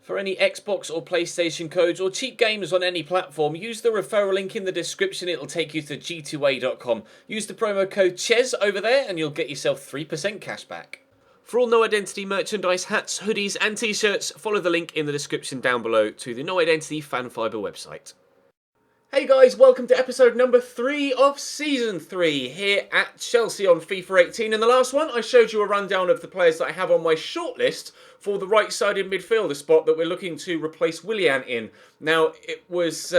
For any Xbox or PlayStation codes or cheap games on any platform, use the referral link in the description. It'll take you to g2a.com. Use the promo code CHES over there and you'll get yourself 3% cash back. For all No Identity merchandise, hats, hoodies and t-shirts, follow the link in the description down below to the No Identity Fan Fibre website. Hey guys, welcome to episode number 3 of Season 3 here at Chelsea on FIFA 18. In the last one, I showed you a rundown of the players that I have on my shortlist for the right-sided midfielder spot that we're looking to replace Willian in. Now, it was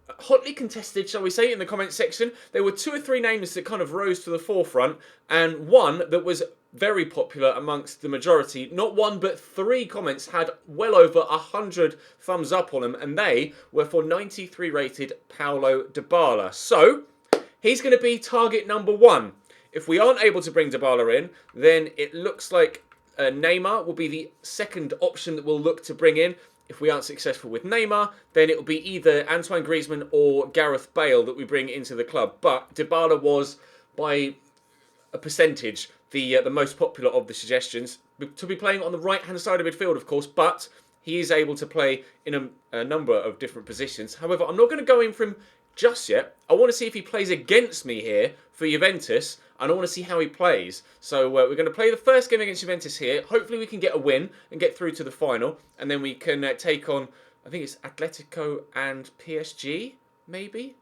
hotly contested, shall we say, in the comment section. There were 2 or 3 names that kind of rose to the forefront, and one that was very popular amongst the majority. Not 1 but 3 comments had well over 100 thumbs up on them, and they were for 93 rated Paulo Dybala. So he's going to be target number 1. If we aren't able to bring Dybala in, then it looks like Neymar will be the second option that we'll look to bring in. If we aren't successful with Neymar, then it will be either Antoine Griezmann or Gareth Bale that we bring into the club. But Dybala was, by a percentage, the most popular of the suggestions, to be playing on the right-hand side of midfield, of course, but he is able to play in a number of different positions. However, I'm not going to go in for him just yet. I want to see if he plays against me here for Juventus, and I want to see how he plays. So we're going to play the first game against Juventus here. Hopefully we can get a win and get through to the final, and then we can take on, I think it's Atletico and PSG, maybe?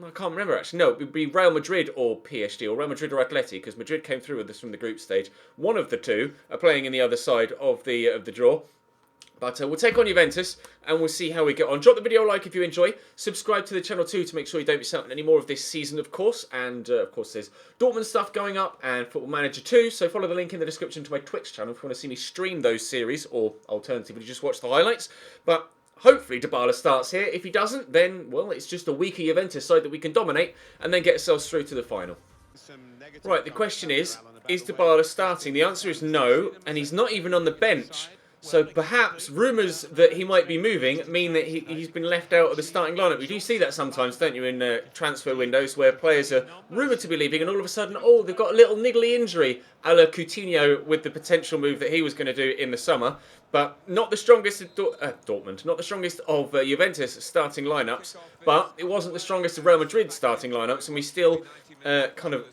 I can't remember actually. No, it would be Real Madrid or PSG, or Real Madrid or Atleti, because Madrid came through with us from the group stage. One of the two are playing in the other side of the draw. But we'll take on Juventus and we'll see how we get on. Drop the video a like if you enjoy. Subscribe to the channel too to make sure you don't miss out on any more of this season, of course. And of course, there's Dortmund stuff going up and Football Manager 2. So follow the link in the description to my Twitch channel if you want to see me stream those series, or alternatively just watch the highlights. But hopefully Dybala starts here. If he doesn't, then, well, it's just a weaker Juventus side that we can dominate and then get ourselves through to the final. Right, the question is Dybala starting? The answer is no, and he's not even on the bench. So perhaps rumours that he might be moving mean that he's been left out of the starting lineup. You do see that sometimes, don't you, in transfer windows where players are rumoured to be leaving and all of a sudden, oh, they've got a little niggly injury, a la Coutinho with the potential move that he was going to do in the summer. But not the strongest of Dortmund, not the strongest of Juventus starting lineups, but it wasn't the strongest of Real Madrid starting lineups, and we still kind of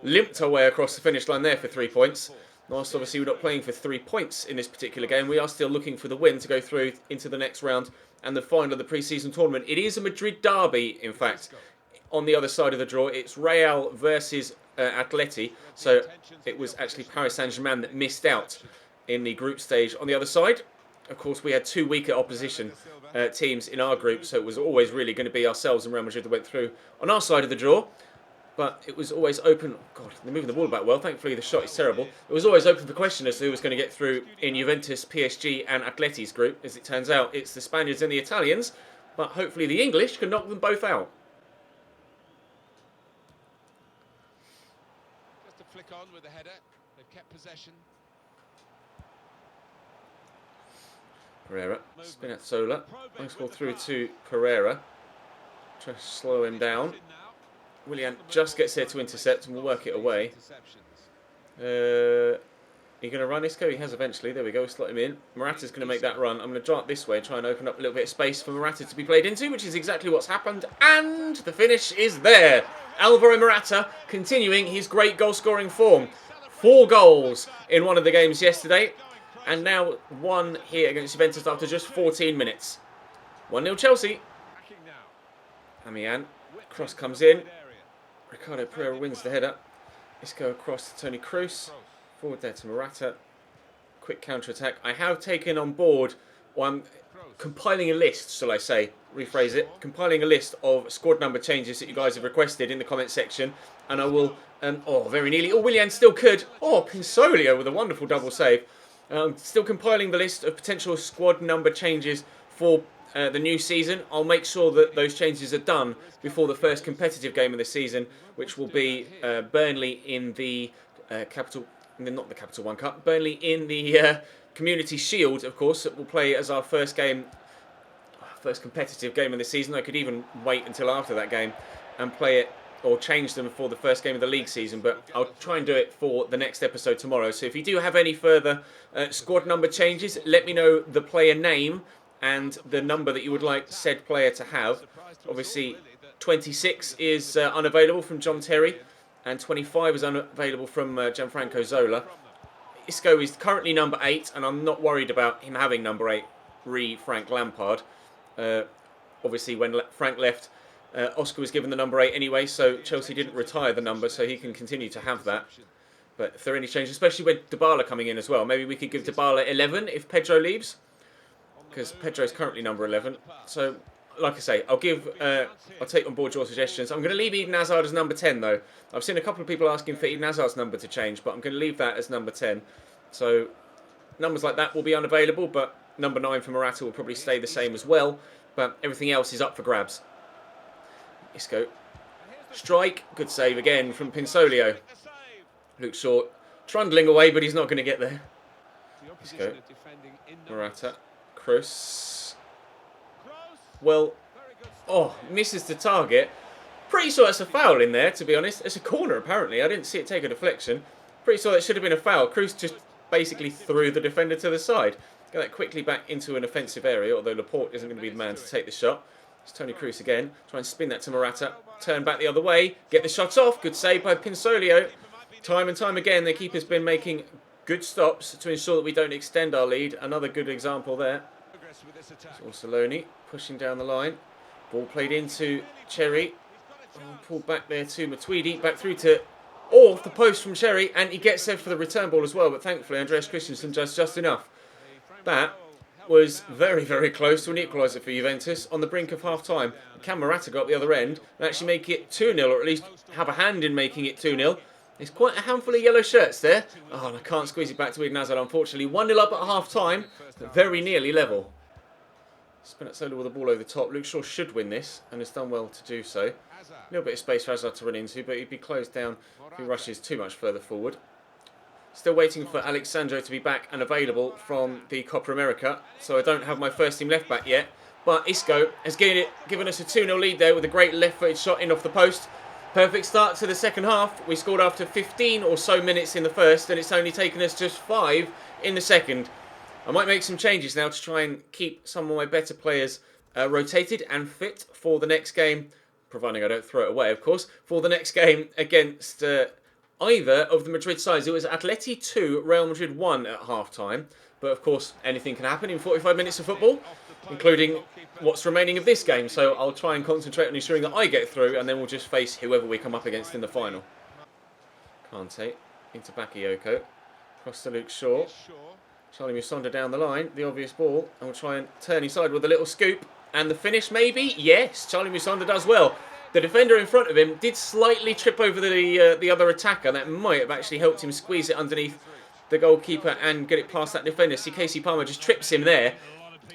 limped our way across the finish line there for 3 points. Whilst obviously we're not playing for 3 points in this particular game, we are still looking for the win to go through into the next round and the final of the pre-season tournament. It is a Madrid derby, in fact, on the other side of the draw. It's Real versus Atleti, so it was actually Paris Saint-Germain that missed out in the group stage. On the other side, of course, we had 2 weaker opposition teams in our group, so it was always really going to be ourselves and Real Madrid that went through on our side of the draw. But it was always open. God, they're moving the ball back well. Thankfully, the shot is terrible. It was always open for question as to who was going to get through in Juventus, PSG and Atleti's group. As it turns out, it's the Spaniards and the Italians. But hopefully the English can knock them both out. Just a flick on with the header. They've kept possession. Pereira. Spinazzola. Nice ball through to Pereira. Try to slow him down. Willian just gets there to intercept and we'll work it away. Are you going to run Isco? He has eventually. There we go. Slot him in. Morata's going to make that run. I'm going to draw it this way and try and open up a little bit of space for Morata to be played into, which is exactly what's happened. And the finish is there. Alvaro Morata continuing his great goal-scoring form. 4 goals in one of the games yesterday. And now 1 here against Juventus after just 14 minutes. 1-0 Chelsea. Amian. Cross comes in. Ricardo Pereira wins the header. Isco across to Toni Kroos. Forward there to Morata. Quick counter-attack. I have taken on board, or I'm compiling a list, shall I say, rephrase it, compiling a list of squad number changes that you guys have requested in the comment section. And I will, oh, very nearly. Oh, Willian still could. Oh, Pinsolio with a wonderful double save. Still compiling the list of potential squad number changes for the new season. I'll make sure that those changes are done before the first competitive game of the season, which will be Burnley in the not the Capital One Cup, Burnley in the Community Shield, of course, that will play as our first competitive game of the season. I could even wait until after that game and play it or change them for the first game of the league season, but I'll try and do it for the next episode tomorrow. So if you do have any further squad number changes, let me know the player name and the number that you would like said player to have. Obviously, 26 is unavailable from John Terry, and 25 is unavailable from Gianfranco Zola. Isco is currently number 8, and I'm not worried about him having number 8, Frank Lampard. Obviously, when Frank left, Oscar was given the number 8 anyway, so Chelsea didn't retire the number, so he can continue to have that. But if there are any changes, especially with Dybala coming in as well, maybe we could give Dybala 11 if Pedro leaves, because Pedro's currently number 11. So, like I say, I'll take on board your suggestions. I'm going to leave Eden Hazard as number 10 though. I've seen a couple of people asking for Eden Hazard's number to change, but I'm going to leave that as number 10. So, numbers like that will be unavailable, but number 9 for Morata will probably stay the same as well. But everything else is up for grabs. Isco. Strike. Good save again from Pinsolio. Luke Shaw trundling away, but he's not going to get there. Isco. Morata. Kroos. Well, misses the target. Pretty sure that's a foul in there, to be honest. It's a corner, apparently. I didn't see it take a deflection. Pretty sure that should have been a foul. Kroos just basically threw the defender to the side. Get that quickly back into an offensive area, although Laporte isn't going to be the man to take the shot. It's Toni Kroos again. Try and spin that to Morata. Turn back the other way. Get the shot off. Good save by Pinsolio. Time and time again, the keeper's been making good stops to ensure that we don't extend our lead. Another good example there. Orsoloni pushing down the line. Ball played into Cherry. Pulled back there to Matuidi. Back through to off the post from Cherry. And he gets there for the return ball as well. But thankfully, Andreas Christensen does just enough. That was very, very close to an equaliser for Juventus on the brink of half-time. Can Morata got up the other end and actually make it 2-0, or at least have a hand in making it 2-0. There's quite a handful of yellow shirts there. Oh, and I can't squeeze it back to Eden Hazard, unfortunately. 1-0 up at half-time, very nearly level. Spinazzola with the ball over the top. Luke Shaw should win this, and has done well to do so. A little bit of space for Hazard to run into, but he'd be closed down if he rushes too much further forward. Still waiting for Alexandro to be back and available from the Copa America, so I don't have my first team left back yet. But Isco has given us a 2-0 lead there with a great left-footed shot in off the post. Perfect start to the second half. We scored after 15 or so minutes in the first, and it's only taken us just 5 in the second. I might make some changes now to try and keep some of my better players rotated and fit for the next game, providing I don't throw it away, of course, for the next game against either of the Madrid sides. It was Atleti 2, Real Madrid 1 at half-time. But, of course, anything can happen in 45 minutes of football, including what's remaining of this game. So I'll try and concentrate on ensuring that I get through, and then we'll just face whoever we come up against in the final. Kante into Bakayoko. Across to Luke Shaw. Charlie Musonda down the line. The obvious ball. And we'll try and turn inside with a little scoop. And the finish, maybe? Yes, Charlie Musonda does well. The defender in front of him did slightly trip over the other attacker. That might have actually helped him squeeze it underneath the goalkeeper and get it past that defender. See, Kasey Palmer just trips him there.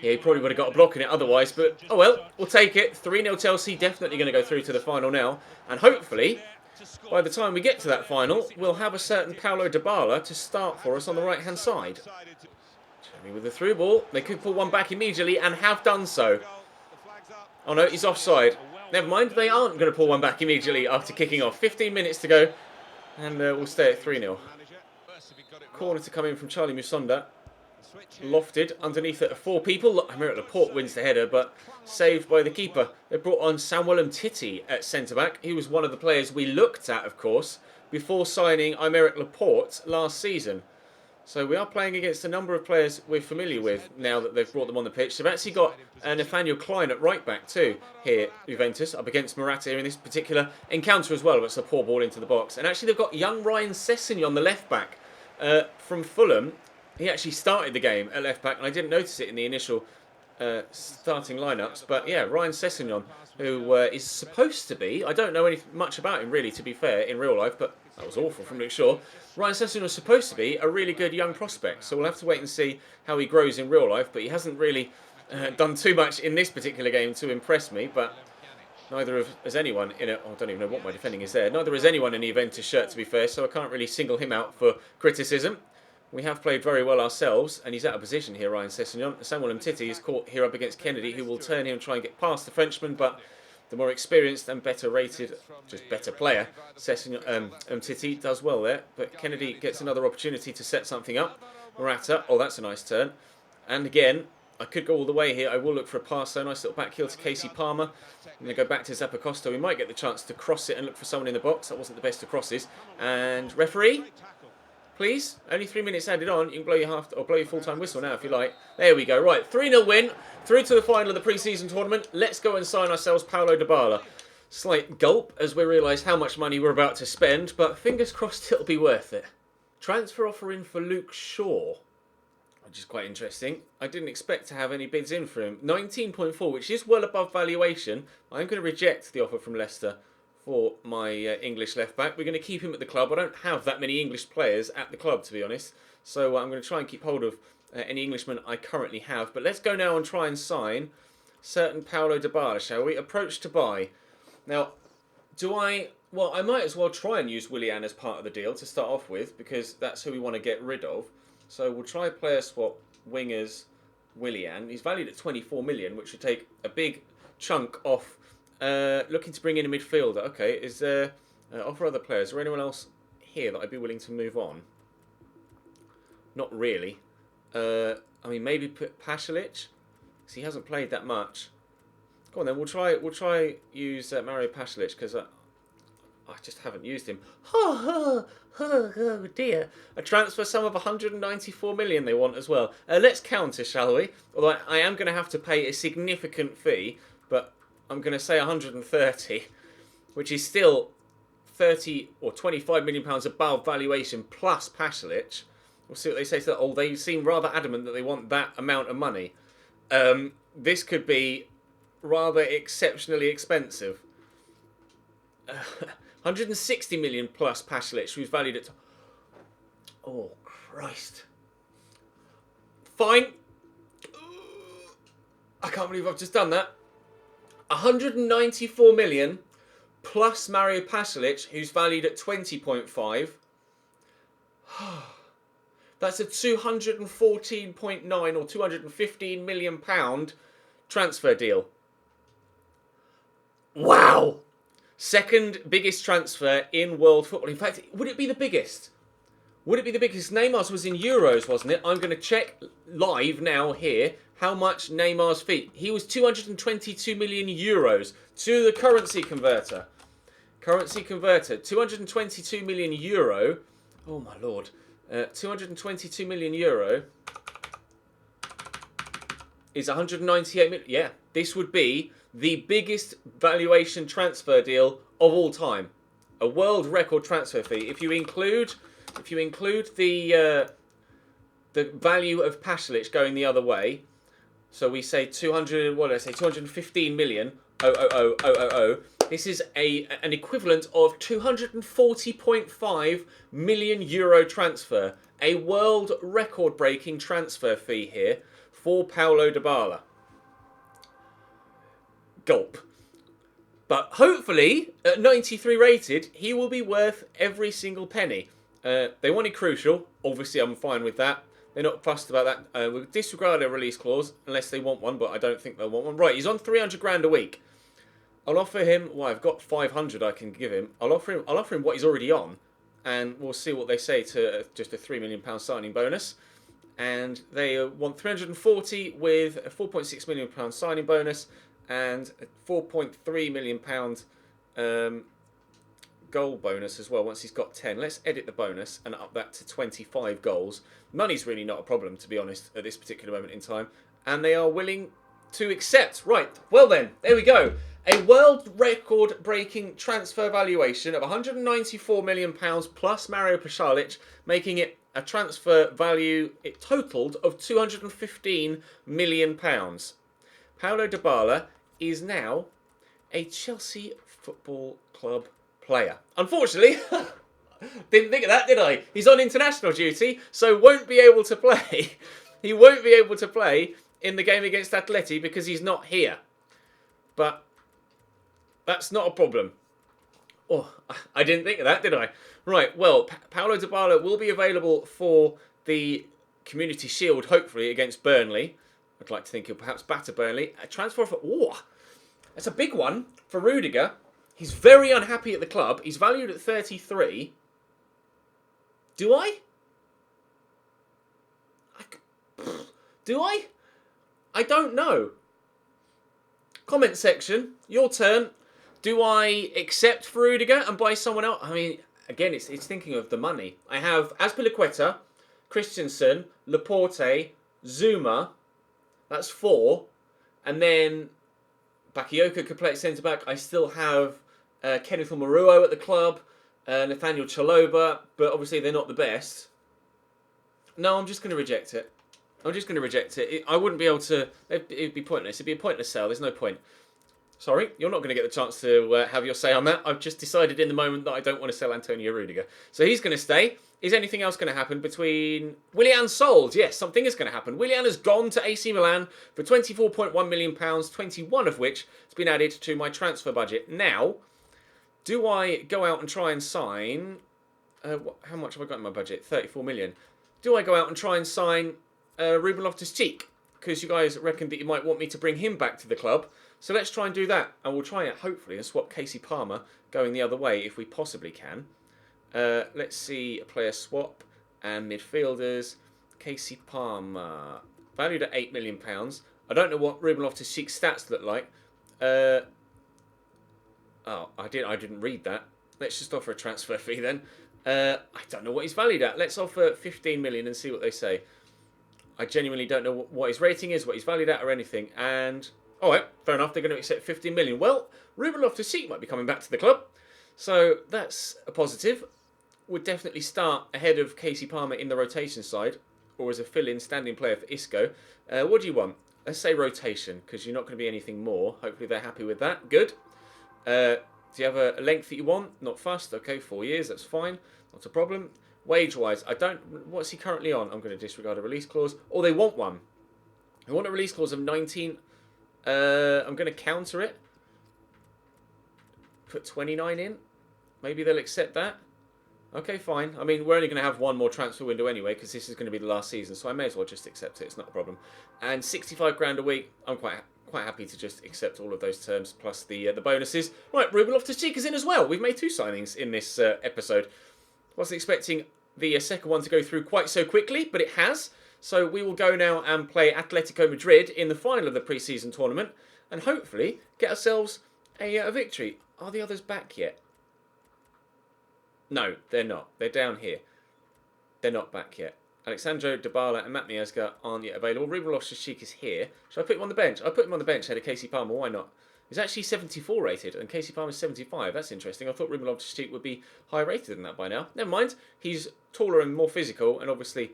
Yeah, he probably would have got a block in it otherwise, but oh well, we'll take it. 3-0 Chelsea, definitely going to go through to the final now. And hopefully, by the time we get to that final, we'll have a certain Paulo Dybala to start for us on the right-hand side. Cherry with the through ball. They could pull one back immediately and have done so. Oh no, he's offside. Never mind, they aren't going to pull one back immediately after kicking off. 15 minutes to go, and we'll stay at 3-0. Corner to come in from Charlie Musonda. Lofted underneath it are 4 people. Aymeric Laporte wins the header, but saved by the keeper. They brought on Samuel Umtiti at centre-back. He was one of the players we looked at, of course, before signing Aymeric Laporte last season. So we are playing against a number of players we're familiar with now that they've brought them on the pitch. They've actually got Nathaniel Klein at right-back too here, Juventus, up against Morata here in this particular encounter as well. It's a poor ball into the box. And actually they've got young Ryan Sessegnon on the left-back from Fulham. He actually started the game at left-back, and I didn't notice it in the initial starting lineups. But yeah, Ryan Sessegnon, who is supposed to be, I don't know much about him really, to be fair, in real life, but that was awful from Luke Shaw. Ryan Sessegnon was supposed to be a really good young prospect, so we'll have to wait and see how he grows in real life, but he hasn't really done too much in this particular game to impress me, but neither has anyone in it. I don't even know what my defending is there. Neither has anyone in the Juventus shirt, to be fair, so I can't really single him out for criticism. We have played very well ourselves, and he's out of position here, Ryan Sessegnon. Samuel Umtiti is caught here up against Kennedy, who will turn him and try and get past the Frenchman, but the more experienced and better rated, just better player, Titi does well there. But Kennedy gets another opportunity to set something up. Morata, oh, that's a nice turn. And again, I could go all the way here. I will look for a pass, so nice little back heel to Kasey Palmer. I'm going to go back to Zappacosta. We might get the chance to cross it and look for someone in the box. That wasn't the best of crosses. And referee, please. Only 3 minutes added on. You can blow your blow your full-time whistle now if you like. There we go. Right, 3-0 win. Through to the final of the pre-season tournament. Let's go and sign ourselves Paulo Dybala. Slight gulp as we realise how much money we're about to spend, but fingers crossed it'll be worth it. Transfer offer in for Luke Shaw, which is quite interesting. I didn't expect to have any bids in for him. 19.4, which is well above valuation. I'm going to reject the offer from Leicester for my English left-back. We're going to keep him at the club. I don't have that many English players at the club, to be honest. So I'm going to try and keep hold of any Englishmen I currently have. But let's go now and try and sign certain Paulo Dybala, shall we? Approach to buy. Now, well, I might as well try and use Willian as part of the deal to start off with, because that's who we want to get rid of. So we'll try player swap wingers Willian. He's valued at 24 million, which would take a big chunk off. Looking to bring in a midfielder. Okay, is there offer other players? Is there anyone else here that I'd be willing to move on? Not really. I mean, maybe Pasalic, because he hasn't played that much. Go on then. We'll try use Mario Pasalic, because I just haven't used him. Oh dear. A transfer sum of 194 million they want as well. Let's counter, shall we? Although I am going to have to pay a significant fee, but I'm going to say 130, which is still 30 or 25 million pounds above valuation plus Pasalic. We'll see what they say to that. Oh, they seem rather adamant that they want that amount of money. This could be rather exceptionally expensive. 160 million plus Pasalic, who's valued at... Oh, Christ. Fine. I can't believe I've just done that. 194 million plus Mario Pasalic, who's valued at 20.5. That's a 214.9 or 215 million pound transfer deal. Wow! Second biggest transfer in world football. In fact, would it be the biggest? Would it be the biggest? Neymar's was in euros, wasn't it? I'm going to check live now here how much Neymar's fee. He was 222 million euros to the currency converter. Currency converter, 222 million euro. Oh my lord. 222 million euro is 198 million. Yeah, this would be the biggest valuation transfer deal of all time. A world record transfer fee. If you include the value of Pasalic going the other way, so we say 200. What did I say? 215 million. This is an equivalent of 240.5 million euro transfer. A world record breaking transfer fee here for Paulo Dybala. Gulp. But hopefully, at 93 rated, he will be worth every single penny. They wanted crucial. Obviously, I'm fine with that. They're not fussed about that. We'll disregard a release clause unless they want one, but I don't think they'll want one. Right, he's on 300 grand a week. I'll offer him. Well, I've got 500 I can give him. I'll offer him what he's already on, and we'll see what they say to just a £3 million signing bonus. And they want 340 with a £4.6 million signing bonus and a £4.3 million goal bonus as well once he's got 10. Let's edit the bonus and up that to 25 goals. Money's really not a problem, to be honest, at this particular moment in time. And they are willing to accept. Right, well then, there we go. A world record breaking transfer valuation of £194 million plus Mario Pasalic, making it a transfer value it totalled of £215 million. Paulo Dybala is now a Chelsea Football Club player. Unfortunately, didn't think of that, did I? He's on international duty, so won't be able to play. He won't be able to play in the game against Atleti because he's not here. But that's not a problem. Oh, I didn't think of that, did I? Right, well, Paulo Dybala will be available for the Community Shield, hopefully, against Burnley. I'd like to think he'll perhaps batter Burnley. A transfer for... Oh, That's a big one for Rudiger. He's very unhappy at the club. He's valued at 33. Do I? Do I? I don't know. Comment section, your turn. Do I accept for Rudiger and buy someone else? I mean, again, it's thinking of the money. I have Azpilicueta, Christensen, Laporte, Zuma. That's 4. And then Bakayoko could play at centre-back. I still have Kenneth Maruo at the club, Nathaniel Chaloba, but obviously they're not the best. No, I'm just going to reject it. I'm just going to reject it. I wouldn't be able to... It'd be pointless. It'd be a pointless sale. There's no point. Sorry, you're not going to get the chance to have your say on that. I've just decided in the moment that I don't want to sell Antonio Rudiger. So he's going to stay. Is anything else going to happen between... Willian sold. Yes, something is going to happen. Willian has gone to AC Milan for £24.1 million, 21 of which has been added to my transfer budget. Now, do I go out and try and sign... how much have I got in my budget? 34 million. Do I go out and try and sign Ruben Loftus-Cheek? Because you guys reckoned that you might want me to bring him back to the club. So let's try and do that. And we'll try it, hopefully, and swap Kasey Palmer going the other way if we possibly can. Let's see a player swap and midfielders. Kasey Palmer, valued at £8 million. I don't know what Ruben Loftus-Cheek's stats look like. Oh, I didn't read that. Let's just offer a transfer fee then. I don't know what he's valued at. Let's offer 15 million and see what they say. I genuinely don't know what his rating is, what he's valued at, or anything. And all right, fair enough. They're going to accept 15 million. Well, Ruben Loftus-Cheek might be coming back to the club, so that's a positive. Would definitely start ahead of Kasey Palmer in the rotation side, or as a fill-in standing player for Isco. What do you want? Let's say rotation, because you're not going to be anything more. Hopefully they're happy with that. Good. Do you have a length that you want? Not fussed. Okay, 4 years. That's fine. Not a problem. Wage-wise, I don't... What's he currently on? I'm going to disregard a release clause. Or they want one. They want a release clause of 19... I'm going to counter it. Put 29 in. Maybe they'll accept that. Okay, fine. I mean, we're only going to have one more transfer window anyway, because this is going to be the last season, so I may as well just accept it. It's not a problem. And 65 grand a week, I'm quite happy to just accept all of those terms, plus the bonuses. Right, Ruben Loftus-Cheek is in as well. We've made 2 signings in this episode. Wasn't expecting the second one to go through quite so quickly, but it has. So we will go now and play Atletico Madrid in the final of the pre-season tournament, and hopefully get ourselves a victory. Are the others back yet? No, they're not. They're down here. They're not back yet. Alexandro, Dybala and Matt Miazga aren't yet available. Ruben Loftus-Cheek is here. Should I put him on the bench? I'll put him on the bench ahead of Kasey Palmer. Why not? He's actually 74 rated and Kasey Palmer's 75. That's interesting. I thought Ruben Loftus-Cheek would be higher rated than that by now. Never mind. He's taller and more physical and obviously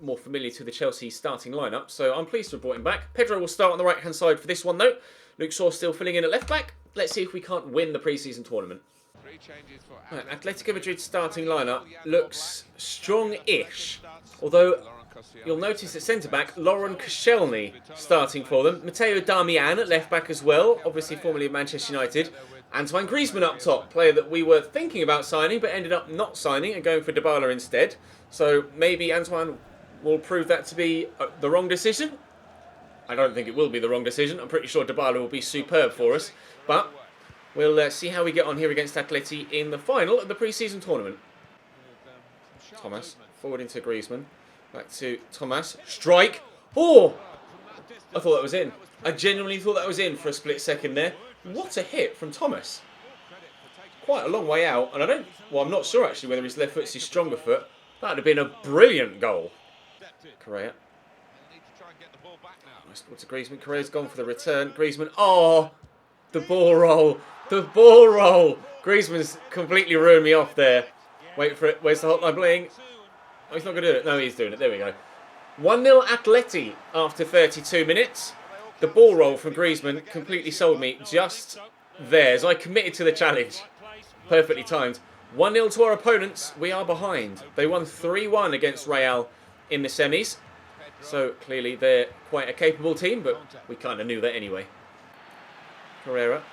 more familiar to the Chelsea starting lineup. So I'm pleased to have brought him back. Pedro will start on the right-hand side for this one though. Luke Shaw still filling in at left-back. Let's see if we can't win the pre-season tournament. Right, Atletico Madrid's starting lineup looks strong-ish, although you'll notice at centre-back, Lauren Koscielny starting for them. Matteo Darmian at left-back as well, obviously formerly of Manchester United. Antoine Griezmann up top, player that we were thinking about signing but ended up not signing and going for Dybala instead. So maybe Antoine will prove that to be the wrong decision. I don't think it will be the wrong decision. I'm pretty sure Dybala will be superb for us, but we'll see how we get on here against Atleti in the final of the pre-season tournament. Thomas, forward into Griezmann. Back to Thomas. Strike! Oh! I thought that was in. I genuinely thought that was in for a split second there. What a hit from Thomas. Quite a long way out. And I'm not sure actually whether his left foot's his stronger foot. That would have been a brilliant goal. Correa. Nice ball to Griezmann. Correa's gone for the return. Griezmann. Oh! The ball roll. The ball roll. Griezmann's completely ruined me off there. Wait for it. Where's the hotline bling? Oh, he's not going to do it. No, he's doing it. There we go. 1-0 Atleti after 32 minutes. The ball roll from Griezmann completely sold me just there as I committed to the challenge. Perfectly timed. 1-0 to our opponents. We are behind. They won 3-1 against Real in the semis. So clearly they're quite a capable team, but we kind of knew that anyway. Carrera.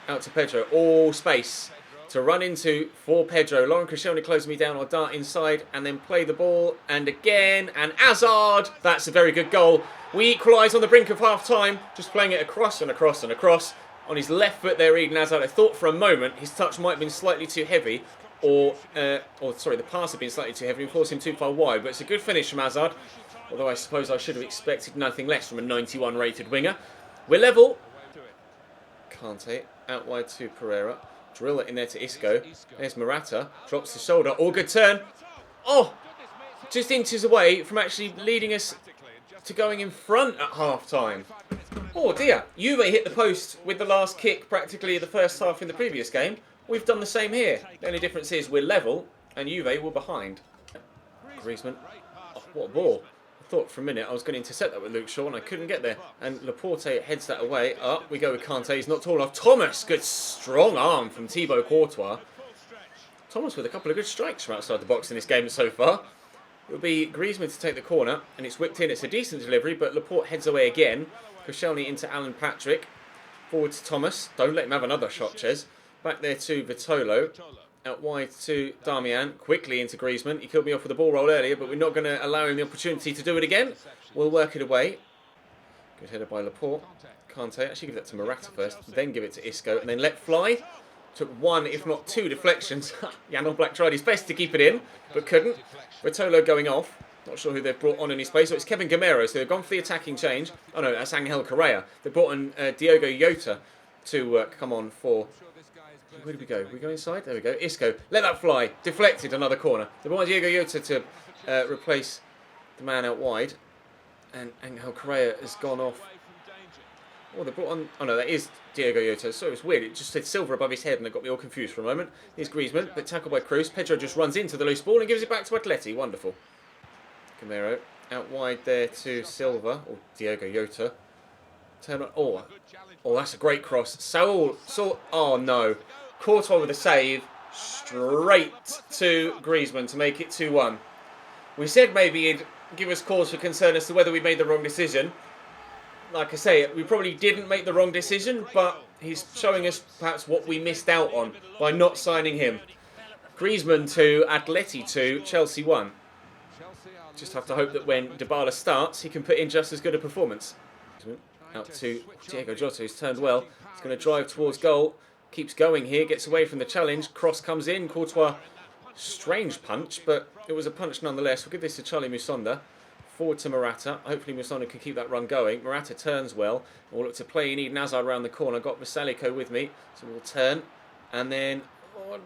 Out to Pedro. All space to run into for Pedro. Lauren Koscielny closing me down. I'll dart inside and then play the ball. And again. And Hazard. That's a very good goal. We equalise on the brink of half-time. Just playing it across and across and across. on his left foot there, Eden Hazard. I thought for a moment his touch might have been slightly too heavy, or sorry, the pass had been slightly too heavy and forced him too far wide. But it's a good finish from Hazard, although I suppose I should have expected nothing less from a 91 rated winger. We're level. Kante out wide to Pereira. Drill it in there to Isco. There's Morata. Drops his shoulder. All good turn. Oh! Just inches away from actually leading us to going in front at half-time. Oh dear. Juve hit the post with the last kick practically the first half in the previous game. We've done the same here. The only difference is we're level and Juve were behind. Griezmann. Oh, what a ball. I thought for a minute I was going to intercept that with Luke Shaw and I couldn't get there. And Laporte heads that away. Up we go with Kante. He's not tall enough. Thomas. Good strong arm from Thibaut Courtois. Thomas with a couple of good strikes from outside the box in this game so far. It'll be Griezmann to take the corner, and it's whipped in. It's a decent delivery, but Laporte heads away again. Koscielny into Alan Patrick. Forward to Thomas. Don't let him have another shot, Ches. Back there to Vitolo. Out wide to Damian. Quickly into Griezmann. He killed me off with a ball roll earlier, but we're not going to allow him the opportunity to do it again. We'll work it away. Good header by Laporte. Kante. Actually give that to Morata first, then give it to Isco, and then let fly. Took one, if not two, deflections. Jan Oblak tried his best to keep it in, but couldn't. Vitolo going off. Not sure who they've brought on in his place. So it's Kevin Gamero, so they've gone for the attacking change. Oh no, that's Angel Correa. They brought on Diogo Jota to come on for... Where did we go? We go inside? There we go. Isco. Let that fly. Deflected, another corner. They brought on Diogo Jota to replace the man out wide. And Angel Correa has gone off. Oh, they brought on... Oh no, that is Diogo Jota. So it was weird. It just said silver above his head and it got me all confused for a moment. Here's Griezmann, but tackled by Kroos. Pedro just runs into the loose ball and gives it back to Atleti. Wonderful. Gamero out wide there to Silva, or Diogo Jota. Turn on. Oh, that's a great cross. Saul. Oh no. Courtois with a save. Straight to Griezmann to make it 2-1. We said maybe he'd give us cause for concern as to whether we made the wrong decision. Like I say, we probably didn't make the wrong decision, but he's showing us perhaps what we missed out on by not signing him. Griezmann 2, Atleti 2, Chelsea 1. Just have to hope that when Dybala starts, he can put in just as good a performance. Out to Diogo Jota, who's turned well. He's going to drive towards goal. Keeps going here, gets away from the challenge. Cross comes in. Courtois, strange punch, but it was a punch nonetheless. We'll give this to Charlie Musonda. Forward to Morata. Hopefully Musonda can keep that run going. Morata turns well. We'll look to play in Eden Hazard around the corner. Got Vasilico with me, so we'll turn. And then, I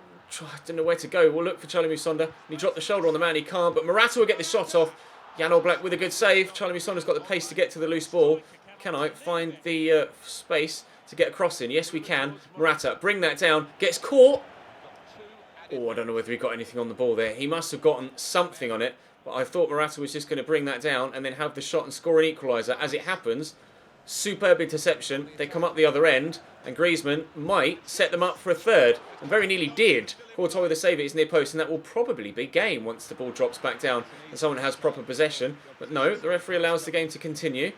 don't know where to go. We'll look for Charlie Musonda. He dropped the shoulder on the man, he can't, but Morata will get the shot off. Jan Oblak with a good save. Charlie Musonda's got the pace to get to the loose ball. Can I find the space to get across in? Yes, we can. Morata, bring that down. Gets caught. Oh, I don't know whether he got anything on the ball there. He must have gotten something on it. But I thought Morata was just going to bring that down and then have the shot and score an equaliser. As it happens, superb interception. They come up the other end, and Griezmann might set them up for a third, and very nearly did. Courtois with a save at his near post, and that will probably be game once the ball drops back down and someone has proper possession. But no, the referee allows the game to continue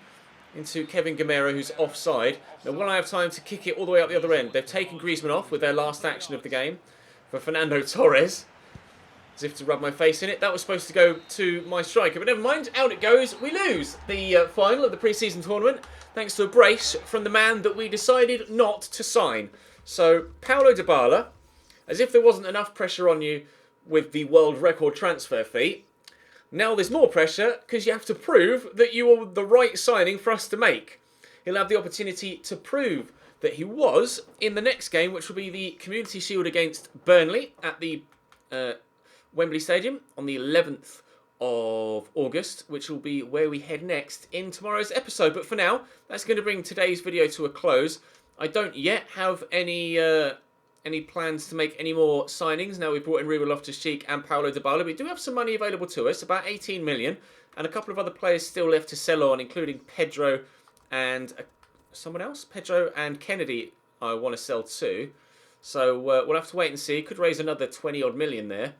into Kevin Gamero, who's offside. Now, will I have time to kick it all the way up the other end? They've taken Griezmann off with their last action of the game for Fernando Torres. As if to rub my face in it. That was supposed to go to my striker, but never mind. Out it goes. We lose the final of the pre-season tournament thanks to a brace from the man that we decided not to sign. So, Paulo Dybala, as if there wasn't enough pressure on you with the world record transfer fee, now there's more pressure because you have to prove that you are the right signing for us to make. He'll have the opportunity to prove that he was in the next game, which will be the Community Shield against Burnley at the Wembley Stadium on the 11th of August, which will be where we head next in tomorrow's episode. But for now, that's going to bring today's video to a close. I don't yet have any plans to make any more signings. Now we've brought in Ruben Loftus-Cheek and Paulo Dybala. We do have some money available to us, about 18 million, and a couple of other players still left to sell on, including Pedro and someone else. Pedro and Kennedy I want to sell too. So we'll have to wait and see. Could raise another 20 odd million there.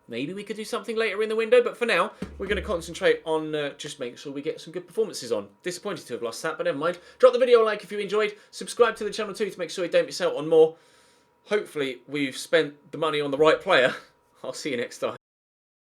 Maybe we could do something later in the window, but for now, we're going to concentrate on just making sure we get some good performances on. Disappointed to have lost that, but never mind. Drop the video a like if you enjoyed. Subscribe to the channel too to make sure you don't miss out on more. Hopefully, we've spent the money on the right player. I'll see you next time.